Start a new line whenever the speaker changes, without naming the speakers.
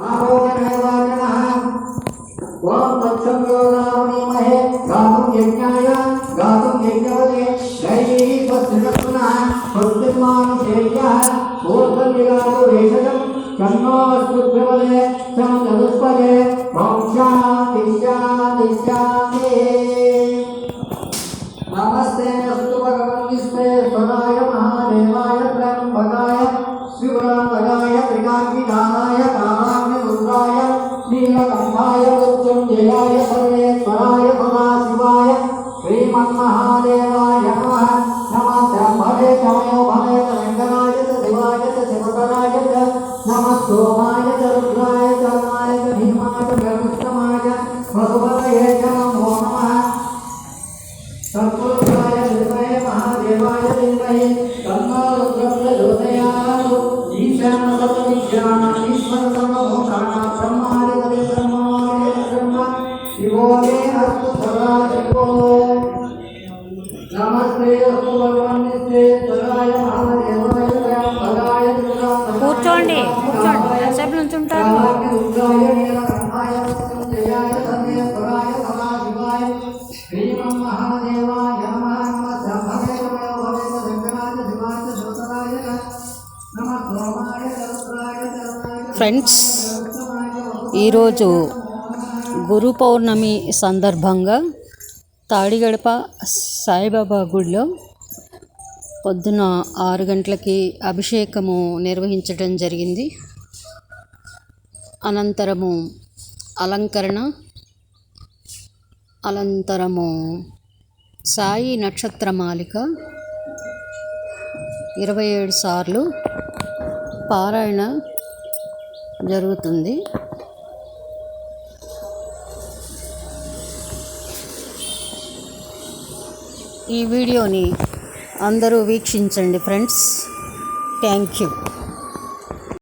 ओम तत्सम योदामहे गातुं यज्ञाय गातुं यज्ञवते दैवी स्वस्तिरत्नः स्वस्तिर्मानुषेयः ऊर्ध्वनिगातो वेषजं चन्नोऽस्तुभ्यवदे चं चतुष्पदे ॐ शान्ति शान्ति शान्ति। नमस्ते अस्तु भगवन् विश्वेश्वराय महादेवाय त्र्यम्बकाय शिवरात्मकाय त्रिकाग्निकालाय कामाग्निरुद्राय नीलकण्ठाय मृत्युञ्जयाय सर्वेश्वराय सदाशिवाय श्रीमन्महादेवाय नमः। नमः ब्रह्मणे चमयो भवे च रङ्गनाय च शिवाय च शिवकराय च नमः सोमाय च रुद्राय च कर्णाय च भीमाय च गरुत्तमाय च वसुपतये च नमो नमः। तत्पुरुषाय विद्महे महादेवाय धीमहि तन्नो रुद्रः प्रचोदयात्। ईशान सर्वविद्यानां ईश्वर सर्वभूतानां ब्रह्मादिपति ब्रह्मादिपति ब्रह्म शिवो मे अस्तु सदा शिवो। नमस्ते अस्तु भगवन् विश्वेश्वराय महादेवाय त्र्यम्बकाय
కూర్చోండి ఎంతసేపు నుంచుంటారు?
रुद्राय नीलकण्ठाय मृत्युञ्जयाय सर्वेश्वराय सदाशिवाय श्रीमन्महादेवाय नमः। नमः ब्रह्मणे चमयो भवे च रङ्गनाय च शिवाय च शिवकराय च नमः सोमाय च रुद्राय च कर्णाय च
ఫ్రెండ్స్, ఈరోజు గురు పౌర్ణమి సందర్భంగా తాడిగడప సాయిబాబా గుడిలో పొద్దున 6 గంటలకి అభిషేకము నిర్వహించడం జరిగింది. అనంతరము అనంతరము సాయి నక్షత్రమాలిక 27 సార్లు పారాయణ జరుగుతుంది. ఈ వీడియోని అందరూ వీక్షించండి ఫ్రెండ్స్. Thank you.